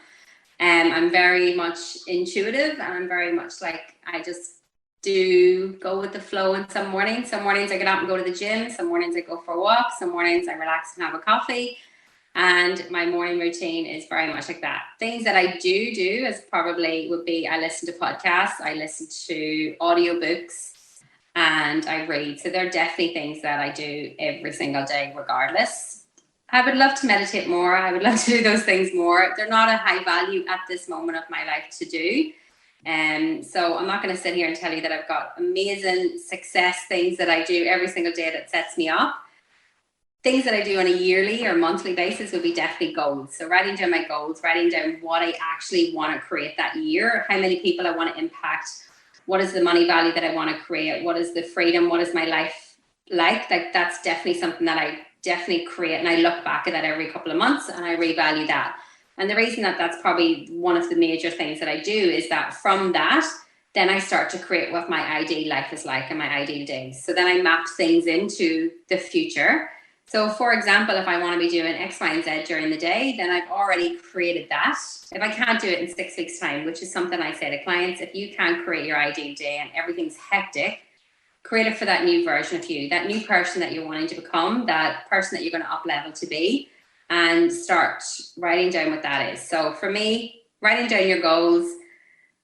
I'm very much intuitive and I'm very much like, I just do go with the flow. And some mornings I get out and go to the gym. Some mornings I go for a walk. Some mornings I relax and have a coffee. And my morning routine is very much like that. Things that I do is probably would be, I listen to podcasts, I listen to audiobooks, and I read. So they're definitely things that I do every single day, regardless. I would love to meditate more. I would love to do those things more. They're not a high value at this moment of my life to do. So I'm not going to sit here and tell you that I've got amazing success things that I do every single day that sets me up. Things that I do on a yearly or monthly basis would be definitely goals. So writing down my goals, writing down what I actually want to create that year, how many people I want to impact, what is the money value that I want to create, what is the freedom, what is my life like that's definitely something that I definitely create. And I look back at that every couple of months and I revalue that. And the reason that that's probably one of the major things that I do is that from that, then I start to create what my ideal life is like and my ideal days. So then I map things into the future. So for example, if I want to be doing X, Y, and Z during the day, then I've already created that. If I can't do it in 6 weeks' time, which is something I say to clients, if you can't create your ideal day and everything's hectic, create it for that new version of you, that new person that you're wanting to become, that person that you're going to up level to be, and start writing down what that is. So for me, writing down your goals,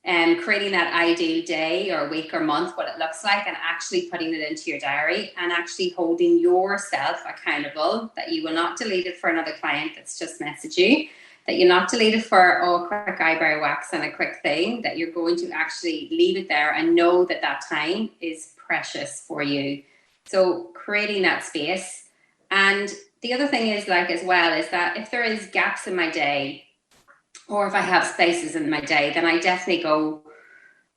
and creating that ideal day or week or month, what it looks like, and actually putting it into your diary and actually holding yourself accountable that you will not delete it for another client that's just messaged you, that you're not delete it for a quick eyebrow wax and a quick thing, that you're going to actually leave it there and know that that time is precious for you. So creating that space. And the other thing is like as well is that if there is gaps in my day, or if I have spaces in my day, then I definitely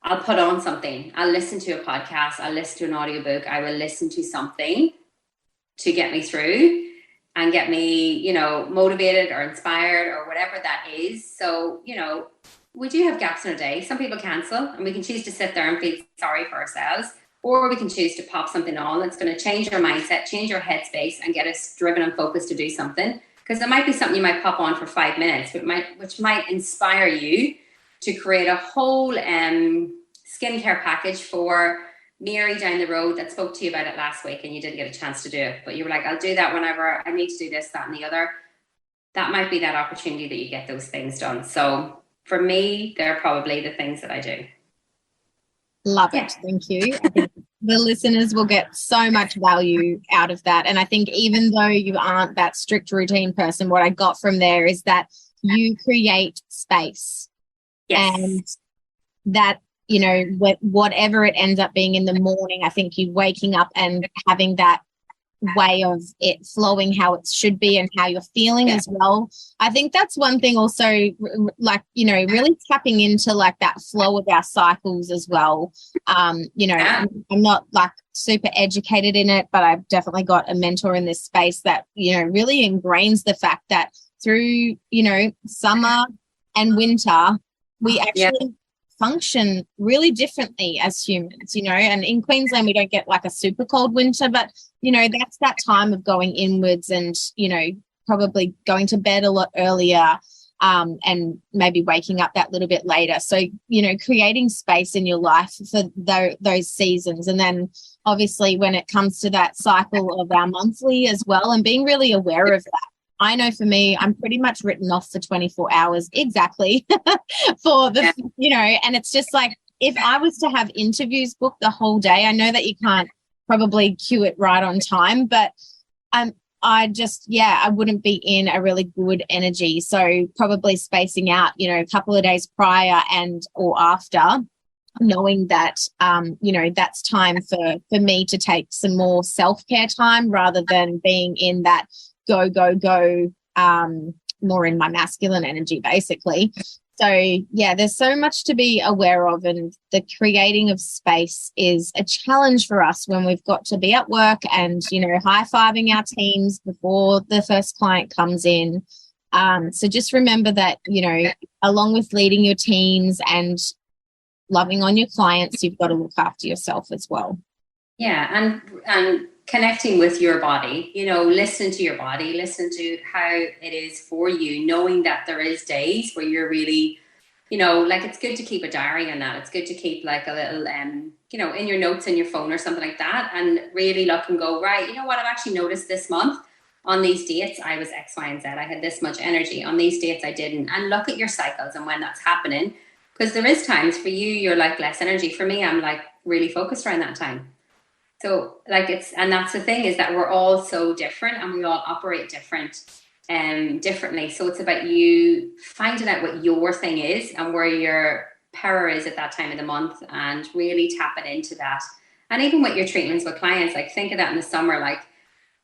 I'll put on something. I'll listen to a podcast. I'll listen to an audiobook. I will listen to something to get me through and get me, motivated or inspired or whatever that is. So, we do have gaps in our day. Some people cancel and we can choose to sit there and feel sorry for ourselves, or we can choose to pop something on that's going to change our mindset, change our headspace and get us driven and focused to do something. Because it might be something you might pop on for 5 minutes, which might inspire you to create a whole skincare package for Mary down the road that spoke to you about it last week and you didn't get a chance to do it. But you were like, I'll do that whenever I need to do this, that, and the other. That might be that opportunity that you get those things done. So for me, they're probably the things that I do. Love it. Thank you. I think the listeners will get so much value out of that. And I think even though you aren't that strict routine person, what I got from there is that you create space. Yes. And that, whatever it ends up being in the morning, I think you waking up and having that way of it flowing how it should be and how you're feeling as well. I think that's one thing also, really tapping into like that flow of our cycles as well. I'm not like super educated in it, but I've definitely got a mentor in this space that, really ingrains the fact that through, summer and winter, we actually function really differently as humans, and in Queensland we don't get like a super cold winter, but that's that time of going inwards and probably going to bed a lot earlier and maybe waking up that little bit later. So creating space in your life for those seasons. And then obviously when it comes to that cycle of our monthly as well, and being really aware of that. I know for me, I'm pretty much written off for 24 hours exactly for the, and it's just like, if I was to have interviews booked the whole day, I know that you can't probably cue it right on time, but I wouldn't be in a really good energy. So probably spacing out, a couple of days prior and or after, knowing that, that's time for me to take some more self-care time rather than being in that go, more in my masculine energy, basically. So yeah, there's so much to be aware of, and the creating of space is a challenge for us when we've got to be at work and, you know, high-fiving our teams before the first client comes in. So just remember that, you know, along with leading your teams and loving on your clients, you've got to look after yourself as well. Yeah, and connecting with your body, you know, listen to your body, listen to how it is for you, knowing that there is days where you're really, you know, like it's good to keep a diary on that. It's good to keep like a little, you know, in your notes in your phone or something like that, and really look and go, right, you know what, I've actually noticed this month on these dates, I was X, Y, and Z. I had this much energy. On these dates, I didn't. And look at your cycles and when that's happening, because there is times for you, you're like less energy. For me, I'm like really focused around that time. So like and that's the thing, is that we're all so different and we all operate differently. So it's about you finding out what your thing is and where your power is at that time of the month, and really tapping into that. And even with your treatments with clients, like think of that in the summer, like,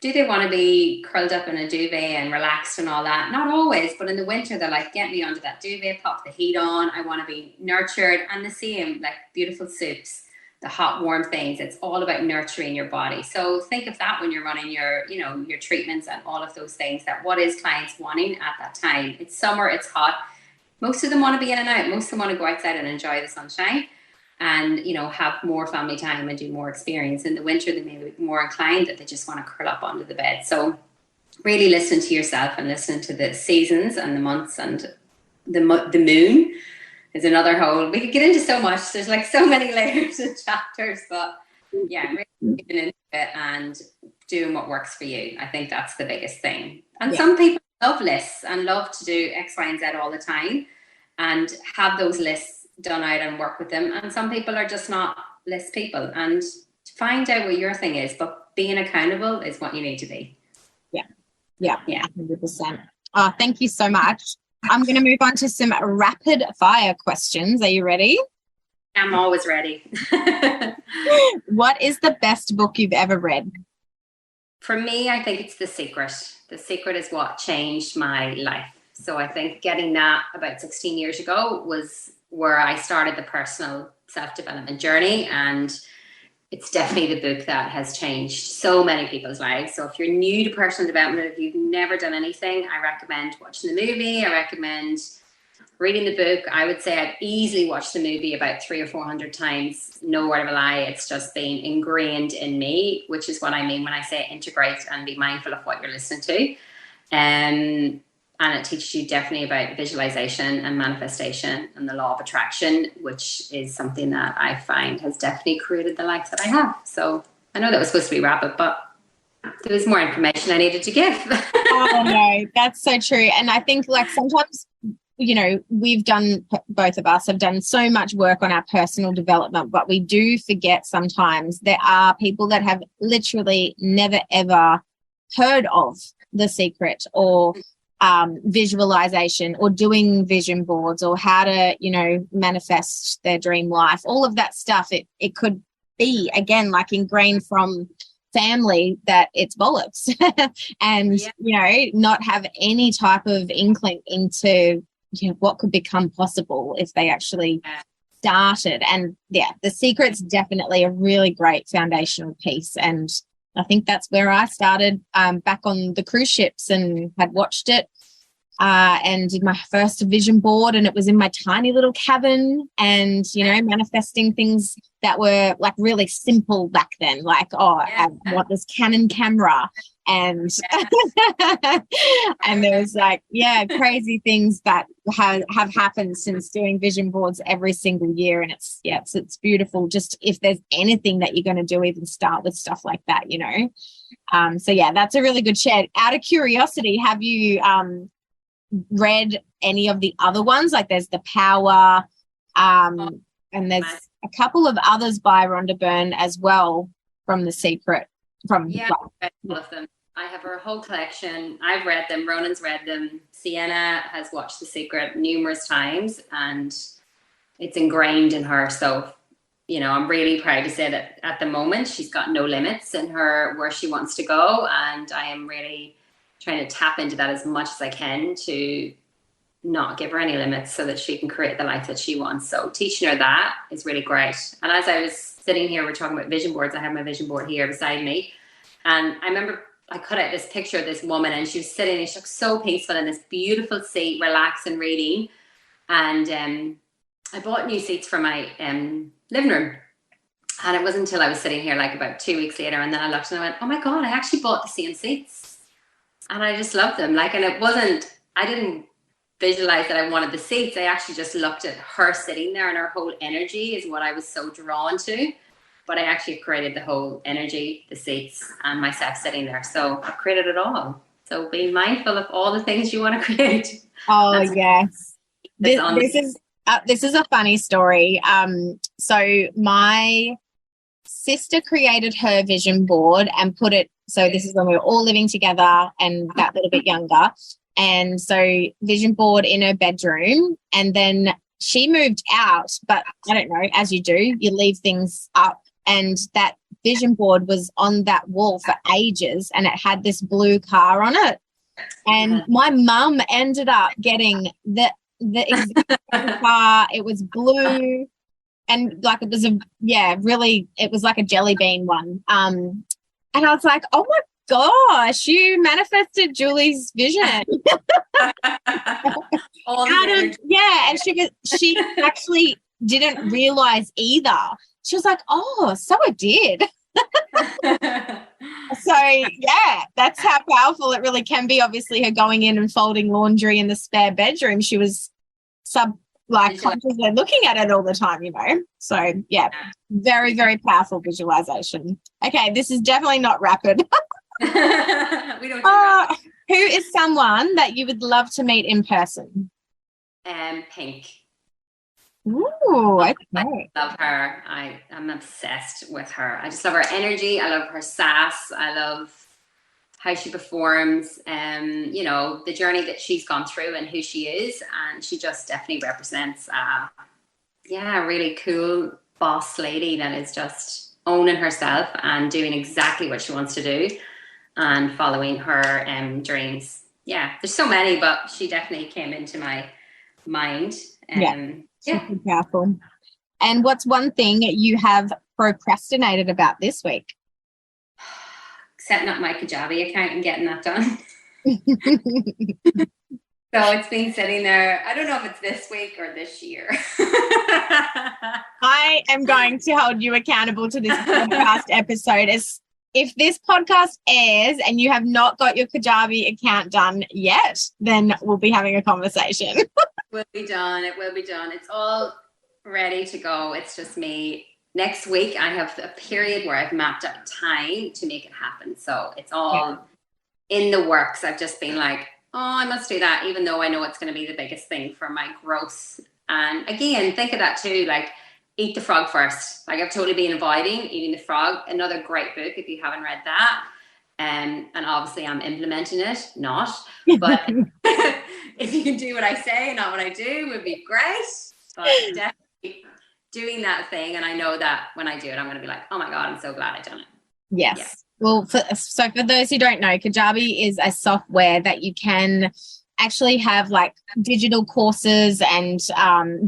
do they want to be curled up in a duvet and relaxed and all that? Not always, but in the winter, they're like, get me under that duvet, pop the heat on. I want to be nurtured. And the same, like beautiful soups, the hot, warm things. It's all about nurturing your body. So think of that when you're running your, you know, your treatments and all of those things, that what is clients wanting at that time. It's summer, it's hot. Most of them want to be in and out. Most of them want to go outside and enjoy the sunshine and, you know, have more family time and do more experience. In the winter, they may be more inclined that they just want to curl up under the bed. So really listen to yourself and listen to the seasons and the months, and the moon is another whole, we could get into so much. There's like so many layers and chapters, but yeah, really getting into it and doing what works for you. I think that's the biggest thing. And some people love lists and love to do X, Y, and Z all the time and have those lists done out and work with them. And some people are just not list people, and find out what your thing is, but being accountable is what you need to be. Yeah, 100%. Oh, thank you so much. I'm going to move on to some rapid fire questions. Are you ready? I'm always ready. What is the best book you've ever read? For me, I think it's The Secret. The Secret is what changed my life. So I think getting that about 16 years ago was where I started the personal self-development journey, and it's definitely the book that has changed so many people's lives. So if you're new to personal development, if you've never done anything, I recommend watching the movie. I recommend reading the book. I would say I've easily watched the movie about 300 or 400 times. No word of a lie. It's just been ingrained in me, which is what I mean when I say integrate and be mindful of what you're listening to. And it teaches you definitely about visualization and manifestation and the law of attraction, which is something that I find has definitely created the life that I have. So I know that was supposed to be rapid, but there was more information I needed to give. Oh, no, that's so true. And I think like sometimes, you know, both of us have done so much work on our personal development, but we do forget sometimes there are people that have literally never, ever heard of The Secret or visualization or doing vision boards or how to, you know, manifest their dream life. All of that stuff, it could be, again, like ingrained from family that it's bollocks and, you know, not have any type of inkling into, you know, what could become possible if they actually started. And The Secret's definitely a really great foundational piece. And I think that's where I started back on the cruise ships and had watched it and did my first vision board, and it was in my tiny little cabin, and, you know, manifesting things that were like really simple back then, like, I want this Canon camera, and and there was like, crazy things that have happened since doing vision boards every single year. And it's beautiful. Just if there's anything that you're going to do, even start with stuff like that, you know. So that's a really good share. Out of curiosity, have you read any of the other ones? Like there's The Power, and there's a couple of others by Rhonda Byrne as well from The Secret. All of them. I have her whole collection. I've read them. Ronan's read them. Sienna has watched The Secret numerous times, and it's ingrained in her. So, you know, I'm really proud to say that at the moment she's got no limits in her where she wants to go, and I am really trying to tap into that as much as I can to not give her any limits so that she can create the life that she wants. So teaching her that is really great. And as I was sitting here, we're talking about vision boards. I have my vision board here beside me. And I remember I cut out this picture of this woman, and she was sitting and she looked so peaceful in this beautiful seat, relaxing, reading. And I bought new seats for my living room. And it wasn't until I was sitting here like about 2 weeks later, and then I looked and I went, oh my God, I actually bought the same seats. And I just loved them. Like, and I didn't visualize that I wanted the seats. I actually just looked at her sitting there, and her whole energy is what I was so drawn to. But I actually created the whole energy, the seats, and myself sitting there. So I created it all. So be mindful of all the things you want to create. Oh, yes. This is a funny story. So my sister created her vision board and put it, so this is when we were all living together and that little bit younger. And so vision board in her bedroom, and then she moved out, but I don't know, as you do, you leave things up, and that vision board was on that wall for ages, and it had this blue car on it. And my mum ended up getting the exact car. It was blue, and like it was it was like a jelly bean one. And I was like, oh my gosh, you manifested Julie's vision. And she actually didn't realize either. She was like, oh, so I did. So yeah, that's how powerful it really can be. Obviously, her going in and folding laundry in the spare bedroom, she was consciously looking at it all the time, you know. So yeah, very, very powerful visualization. Okay, this is definitely not rapid. We don't do that. Who is someone that you would love to meet in person? Pink. Ooh, okay. I love her. I'm obsessed with her. I just love her energy. I love her sass. I love how she performs, you know, the journey that she's gone through and who she is. And she just definitely represents, a really cool boss lady that is just owning herself and doing exactly what she wants to do and following her dreams. Yeah, there's so many, but she definitely came into my mind. Super powerful. And what's one thing you have procrastinated about this week? Setting up my Kajabi account and getting that done. So it's been sitting there. I don't know if it's this week or this year. I am going to hold you accountable to this podcast episode. If this podcast airs and you have not got your Kajabi account done yet, then we'll be having a conversation. It will be done. It's all ready to go. It's just me. Next week, I have a period where I've mapped out time to make it happen. So it's all in the works. I've just been like, oh, I must do that, even though I know it's going to be the biggest thing for my growth. And again, think of that too, like eat the frog first. Like I've totally been avoiding eating the frog. Another great book if you haven't read that. And obviously I'm implementing it, not. But if you can do what I say and not what I do, would be great. But definitely doing that thing. And I know that when I do it, I'm going to be like, oh my God, I'm so glad I've done it. Yes. Yeah. Well, so for those who don't know, Kajabi is a software that you can actually have like digital courses and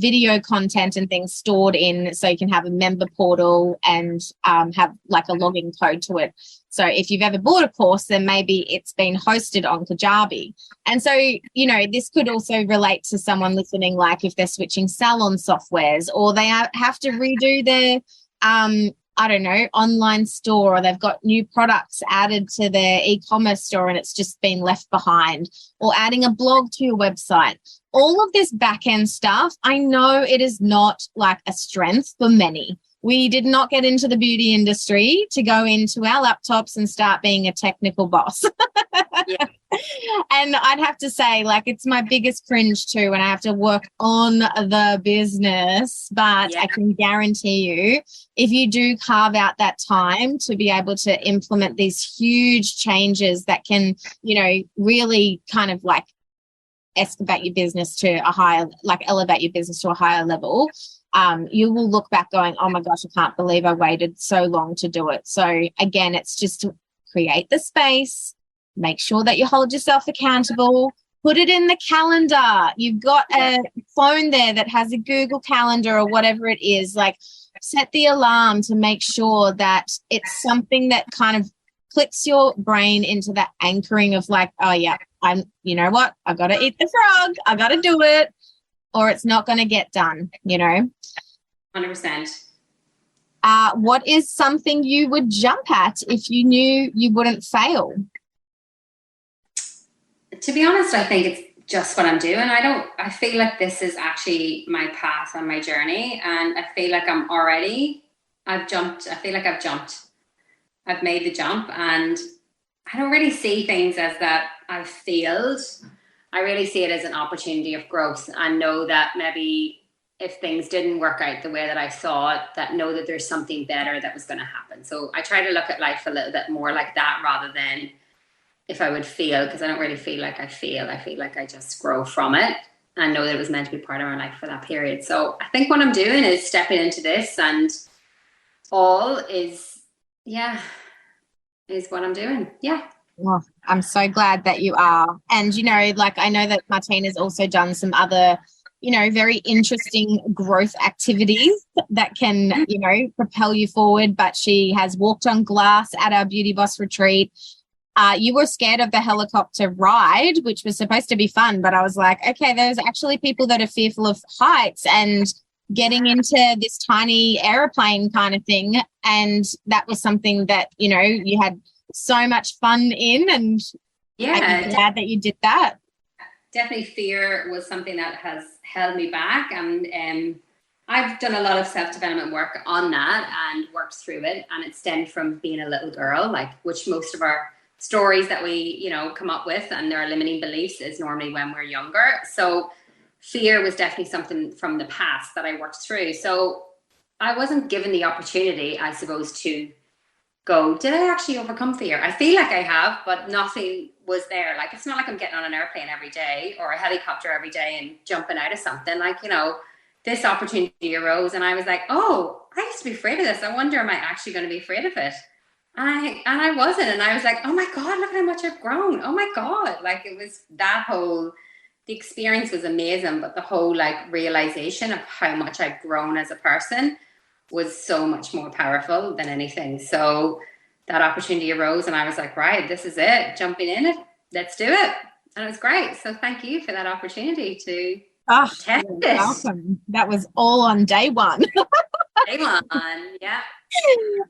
video content and things stored in, so you can have a member portal and have like a login code to it. So if you've ever bought a course, then maybe it's been hosted on Kajabi. And so, you know, this could also relate to someone listening, like if they're switching salon softwares or they have to redo their online store, or they've got new products added to their e-commerce store and it's just been left behind, or adding a blog to your website. All of this back-end stuff, I know it is not like a strength for many. We did not get into the beauty industry to go into our laptops and start being a technical boss. Yeah. And I'd have to say, like, it's my biggest cringe too when I have to work on the business. But I can guarantee you, if you do carve out that time to be able to implement these huge changes that can, you know, really kind of like escalate your business to a higher, like elevate your business to a higher level, you will look back going, oh my gosh, I can't believe I waited so long to do it. So again, it's just to create the space, make sure that you hold yourself accountable, Put it in the calendar. You've got a phone there that has a Google Calendar or whatever it is. Like, set the alarm to make sure that it's something that kind of clicks your brain into that anchoring of like, oh yeah, you know what? I got to eat the frog. I got to do it, or it's not going to get done, 100%. What is something you would jump at if you knew you wouldn't fail? To be honest, I think it's just what I'm doing. I feel like this is actually my path on my journey, and I feel like I've jumped. I feel like I've jumped. I've made the jump, and I don't really see things as that I've failed. I really see it as an opportunity of growth. I know that maybe if things didn't work out the way that I thought, that know that there's something better that was going to happen. So I try to look at life a little bit more like that rather than if I would fail, because I don't really feel like I fail. I feel like I just grow from it. I know that it was meant to be part of my life for that period. So I think what I'm doing is stepping into this, and all is what I'm doing. Yeah. Well, I'm so glad that you are. And, like, I know that Martina's also done some other, very interesting growth activities that can, propel you forward. But she has walked on glass at our Beauty Boss retreat. You were scared of the helicopter ride, which was supposed to be fun. But I was like, okay, there's actually people that are fearful of heights and getting into this tiny airplane kind of thing. And that was something that, you had so much fun in, and I'm glad that you did that. Definitely fear was something that has held me back, and I've done a lot of self-development work on that and worked through it, and it stemmed from being a little girl, like, which most of our stories that we come up with and their limiting beliefs is normally when we're younger. So fear was definitely something from the past that I worked through. So I wasn't given the opportunity, I suppose, to go, did I actually overcome fear? I feel like I have, but nothing was there. Like, it's not like I'm getting on an airplane every day or a helicopter every day and jumping out of something. Like, this opportunity arose and I was like, oh, I used to be afraid of this. I wonder, am I actually going to be afraid of it? And I wasn't. And I was like, oh my God, look how much I've grown. Oh my God. Like, it was the experience was amazing, but the whole like realization of how much I've grown as a person was so much more powerful than anything. So that opportunity arose and I was like, right, this is it, jumping in it, let's do it. And it was great. So thank you for that opportunity to test it. Welcome. That was all on day one. Day one, yeah.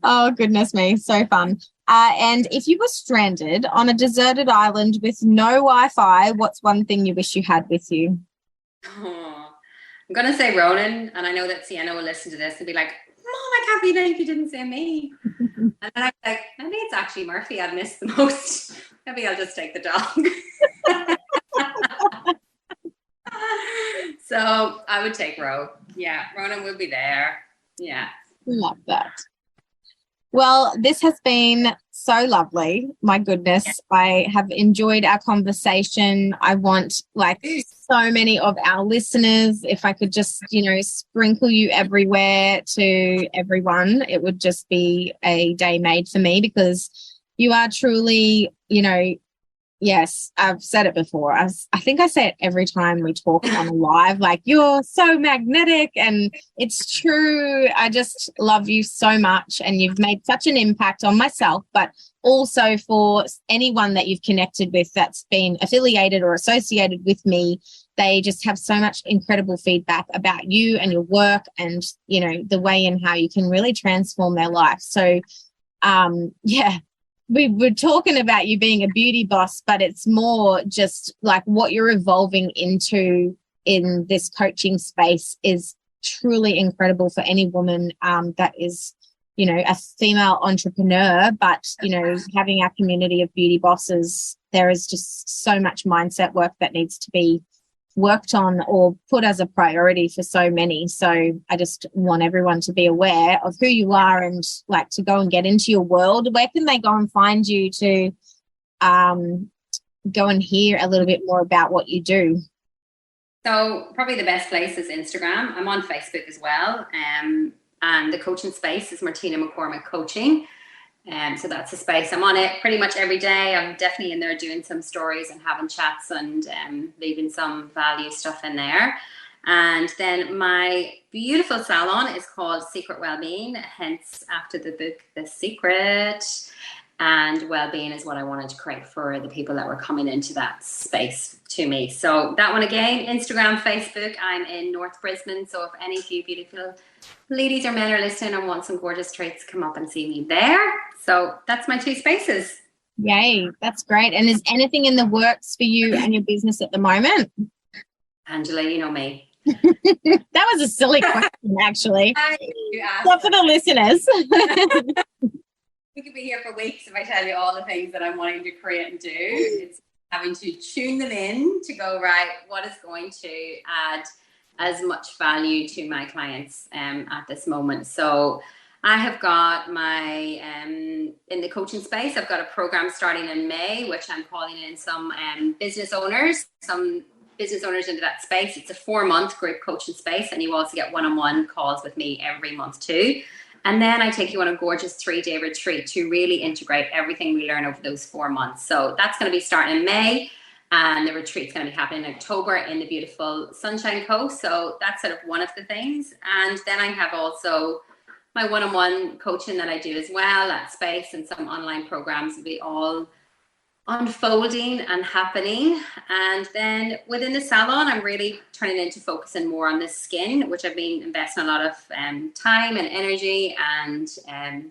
Oh, goodness me. So fun. And if you were stranded on a deserted island with no Wi-Fi, what's one thing you wish you had with you? Oh, I'm going to say Ronan. And I know that Sienna will listen to this and be like, Mom, I can't believe you didn't say me. And then I'm like, maybe it's actually Murphy I've missed the most. Maybe I'll just take the dog. So I would take Ro. Yeah, Ronan would be there. Yeah. Love that. Well, this has been so lovely. My goodness, I have enjoyed our conversation. I want, like, so many of our listeners, if I could just, sprinkle you everywhere to everyone, it would just be a day made for me, because you are truly, yes, I've said it before. I think I say it every time we talk on a live, like, you're so magnetic, and it's true. I just love you so much, and you've made such an impact on myself, but also for anyone that you've connected with that's been affiliated or associated with me. They just have so much incredible feedback about you and your work and, the way in how you can really transform their life. So, we were talking about you being a beauty boss, but it's more just like what you're evolving into in this coaching space is truly incredible for any woman that is, a female entrepreneur. But, having our community of beauty bosses, there is just so much mindset work that needs to be worked on or put as a priority for so many. So I just want everyone to be aware of who you are and like to go and get into your world. Where can they go and find you to go and hear a little bit more about what you do? So probably the best place is Instagram. I'm on Facebook as well. And the coaching space is Martina McCormack Coaching. So that's a space. I'm on it pretty much every day. I'm definitely in there doing some stories and having chats and leaving some value stuff in there. And then my beautiful salon is called Secret Wellbeing, hence after the book The Secret. And well-being is what I wanted to create for the people that were coming into that space to me. So that one again, Instagram, Facebook. I'm in North Brisbane. So if any of you beautiful ladies or men are listening and want some gorgeous traits, come up and see me there. So that's my 2 spaces. Yay, that's great. And is anything in the works for you and your business at the moment? Angela, you know me. That was a silly question, actually. Not for the listeners. We could be here for weeks if I tell you all the things that I'm wanting to create and do. It's having to tune them in to go, right, what is going to add as much value to my clients at this moment. So I have got my, in the coaching space, I've got a program starting in May, which I'm calling in some business owners into that space. It's a 4-month group coaching space, and you also get one-on-one calls with me every month too. And then I take you on a gorgeous 3-day retreat to really integrate everything we learn over those 4 months. So that's going to be starting in May, and the retreat's going to be happening in October in the beautiful Sunshine Coast. So that's sort of one of the things. And then I have also my one-on-one coaching that I do as well, that space, and some online programs will be all unfolding and happening. And then within the salon, I'm really turning into focusing more on the skin, which I've been investing a lot of time and energy and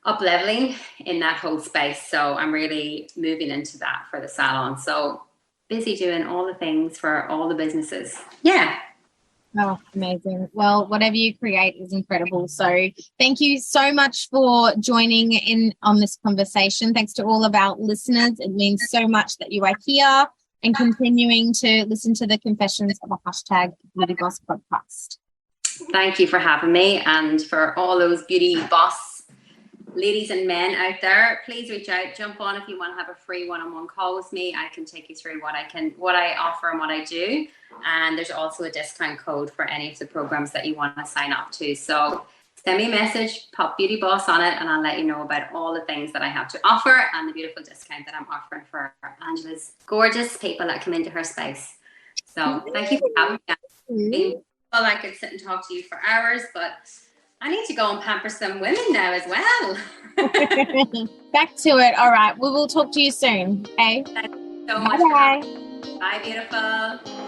up leveling in that whole space. So I'm really moving into that for the salon. So busy doing all the things for all the businesses. Yeah. Oh, amazing. Well, whatever you create is incredible. So thank you so much for joining in on this conversation. Thanks to all of our listeners. It means so much that you are here and continuing to listen to the Confessions of a Hashtag Beauty Boss podcast. Thank you for having me, and for all those beauty boss ladies and men out there, please reach out, jump on if you want to have a free one-on-one call with me. I can take you through what I offer and what I do. And there's also a discount code for any of the programs that you want to sign up to. So send me a message, pop Beauty Boss on it, and I'll let you know about all the things that I have to offer and the beautiful discount that I'm offering for Angela's gorgeous people that come into her space. So thank you for having me. Well, I could sit and talk to you for hours, but I need to go and pamper some women now as well. Back to it. All right. We will talk to you soon. Okay. Thank you so much. Bye. Bye, beautiful.